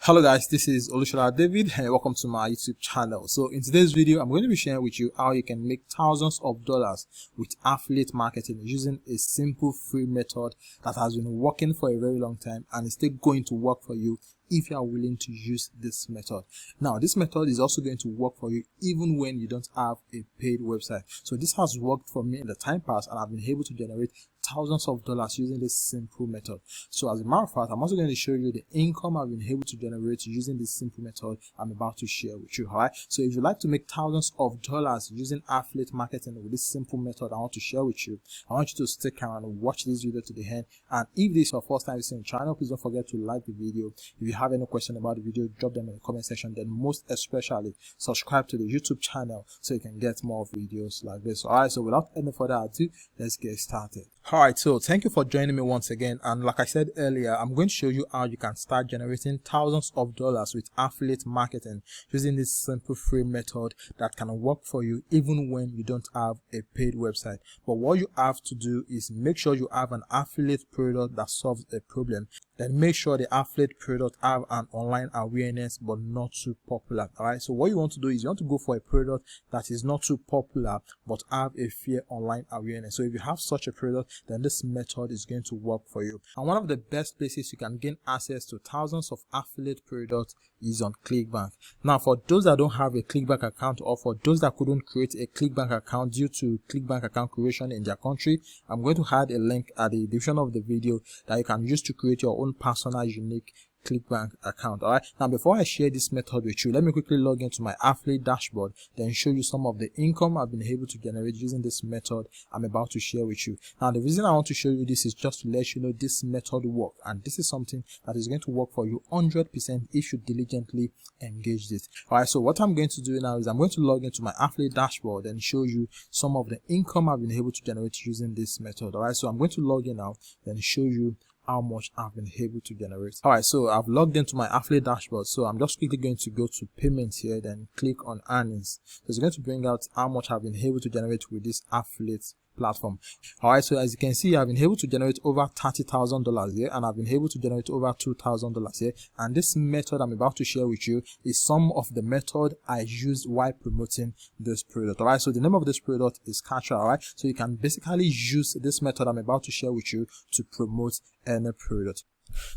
Hello guys, this is Olusola David and welcome to my YouTube channel. So in today's video, I'm going to be sharing with you how you can make thousands of dollars with affiliate marketing using a simple free method that has been working for a very long time and is still going to work for you if you are willing to use this method. Now, this method is also going to work for you even when you don't have a paid website. So this has worked for me in the time past and I've been able to generate thousands of dollars using this simple method. So as a matter of fact, I'm also going to show you the income I've been able to generate using this simple method I'm about to share with you. Alright, so if you'd like to make thousands of dollars using affiliate marketing with this simple method I want to share with you, I want you to stick around and watch this video to the end. And if this is your first time visiting the channel, please don't forget to like the video. If you have any question about the video, drop them in the comment section. Then most especially subscribe to the YouTube channel so you can get more videos like this. Alright, so without any further ado, let's get started. Alright, so thank you for joining me once again, and like I said earlier, I'm going to show you how you can start generating thousands of dollars with affiliate marketing using this simple free method that can work for you even when you don't have a paid website. But what you have to do is make sure you have an affiliate product that solves a problem. Then make sure the affiliate product have an online awareness but not too popular. Alright, so what you want to do is you want to go for a product that is not too popular but have a fair online awareness. So if you have such a product, then this method is going to work for you. And one of the best places you can gain access to thousands of affiliate products is on ClickBank. Now, for those that don't have a ClickBank account, or for those that couldn't create a ClickBank account due to ClickBank account creation in their country, I'm going to add a link at the description of the video that you can use to create your own personal unique ClickBank account. Alright, now before I share this method with you, let me quickly log into my affiliate dashboard, then show you some of the income I've been able to generate using this method I'm about to share with you. Now, the reason I want to show you this is just to let you know this method works, and this is something that is going to work for you 100% if you diligently engage it. Alright, so what I'm going to do now is I'm going to log into my affiliate dashboard and show you some of the income I've been able to generate using this method. Alright, so I'm going to log in now, then show you how much I've been able to generate. Alright, so I've logged into my affiliate dashboard, so I'm just quickly going to go to payments here, then click on earnings. So it's going to bring out how much I've been able to generate with this affiliate platform. Alright, so as you can see, I've been able to generate over $30,000 here, and I've been able to generate over $2,000 here. And this method I'm about to share with you is some of the method I used while promoting this product. Alright, so the name of this product is Kartra. Alright, so you can basically use this method I'm about to share with you to promote any product.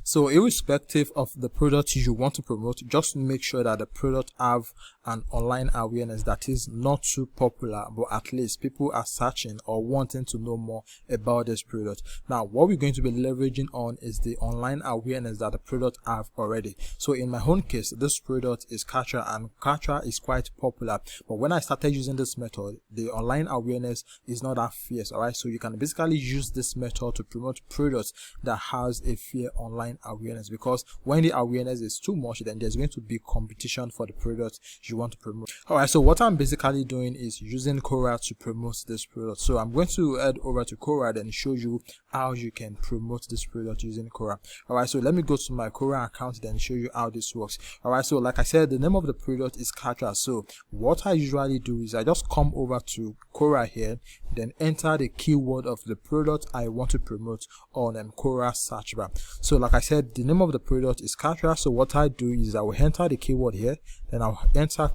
So irrespective of the product you want to promote, just make sure that the product have an online awareness that is not too popular, but at least people are searching or wanting to know more about this product. Now, what we're going to be leveraging on is the online awareness that the product have already. So in my own case, this product is Kartra, and Kartra is quite popular. But when I started using this method, the online awareness is not that fierce. Alright, so you can basically use this method to promote products that has a fair online awareness, because when the awareness is too much, then there's going to be competition for the product you want to promote. Alright, so what I'm basically doing is using Quora to promote this product. So I'm going to head over to Quora and show you how you can promote this product using Quora. Alright, so let me go to my Quora account then show you how this works. Alright, so like I said, the name of the product is Kartra. So what I usually do is I just come over to Quora here, then enter the keyword of the product I want to promote on Quora search bar. So like I said, the name of the product is Kartra. So what I do is I will enter the keyword here, then I'll enter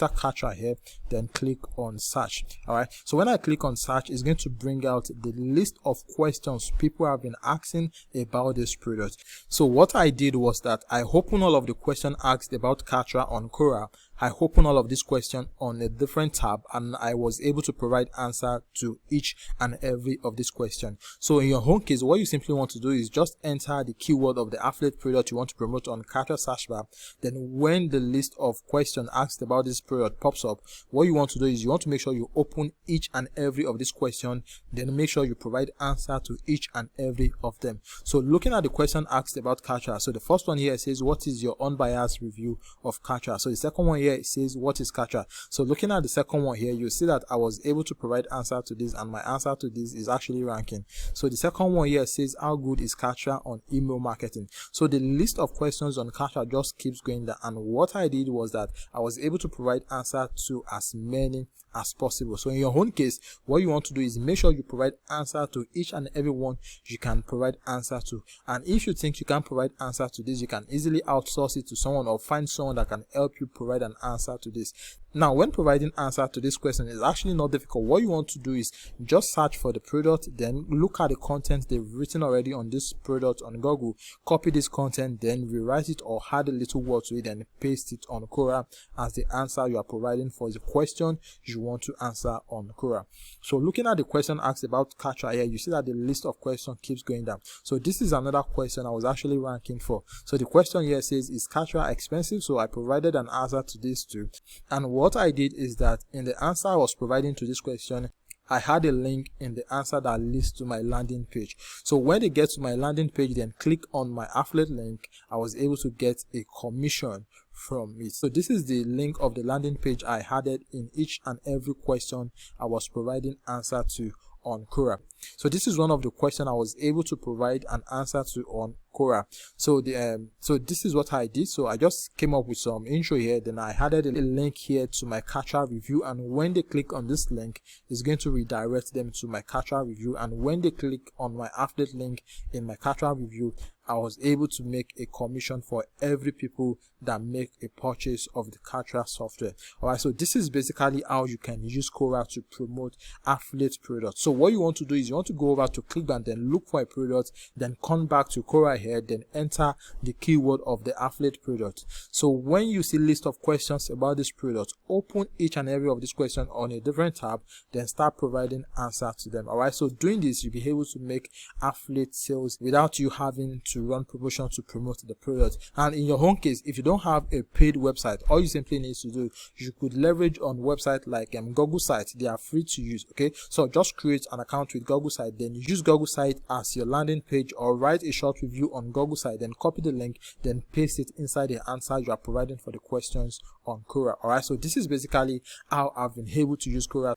Kartra here, then click on search. Alright, so when I click on search, it's going to bring out the list of questions people have been asking about this product. So what I did was that I opened all of the questions asked about Kartra on Quora. I opened all of these questions on a different tab, and I was able to provide answer to each and every of these questions. So in your own case, what you simply want to do is just enter the keyword of the affiliate product you want to promote on Kartra search bar. Then when the list of questions asked about this product pops up, what you want to do is you want to make sure you open each and every of these questions, then make sure you provide answer to each and every of them. So looking at the question asked about Kartra, so the first one here says, what is your unbiased review of Kartra? So the second one here here it says what is Kartra. So looking at the second one here, you see that I was able to provide answer to this, and my answer to this is actually ranking. So the second one here says how good is Kartra on email marketing. So the list of questions on Kartra just keeps going down, and what I did was that I was able to provide answer to as many as possible. So in your own case, what you want to do is make sure you provide answer to each and every one you can provide answer to. And if you think you can provide answer to this, you can easily outsource it to someone or find someone that can help you provide an answer to this. Now, when providing answer to this question, is actually not difficult. What you want to do is just search for the product, then look at the content they've written already on this product on Google, copy this content, then rewrite it or add a little word to it and paste it on Quora as the answer you are providing for the question you want to answer on Quora. So looking at the question asked about Kartra here, you see that the list of questions keeps going down. So this is another question I was actually ranking for. So the question here says, is Kartra expensive? So I provided an answer to this too. And what I did is that in the answer I was providing to this question, I had a link in the answer that leads to my landing page. So when they get to my landing page, then click on my affiliate link, I was able to get a commission from it. So this is the link of the landing page I added in each and every question I was providing answer to on Quora. So this is one of the questions I was able to provide an answer to on Quora. So this is what I did. So I just came up with some intro here, then I added a link here to my Kartra review, and when they click on this link, it's going to redirect them to my Kartra review, and when they click on my affiliate link in my Kartra review, I was able to make a commission for every people that make a purchase of the Kartra software. Alright, so this is basically how you can use Quora to promote affiliate products. So what you want to do is you want to go over to ClickBank, then look for a product, then come back to Quora here, then enter the keyword of the affiliate product. So when you see list of questions about this product, open each and every of these questions on a different tab, then start providing answer to them. Alright, so doing this, you'll be able to make affiliate sales without you having to run promotion to promote the product. And in your own case, if you don't have a paid website, all you simply need to do, you could leverage on websites like Google Site. They are free to use. Okay, so just create an account with Google Site, then use Google Site as your landing page, or write a short review on Google Site, then copy the link, then paste it inside the answer you are providing for the questions on Quora. Alright, so this is basically how I've been able to use Quora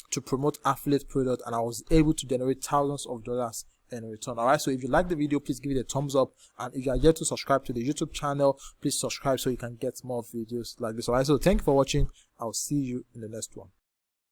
to promote affiliate product, and I was able to generate thousands of dollars in return. Alright, so if you like the video, please give it a thumbs up, and if you are yet to subscribe to the YouTube channel, please subscribe so you can get more videos like this. Alright, so thank you for watching. I'll see you in the next one.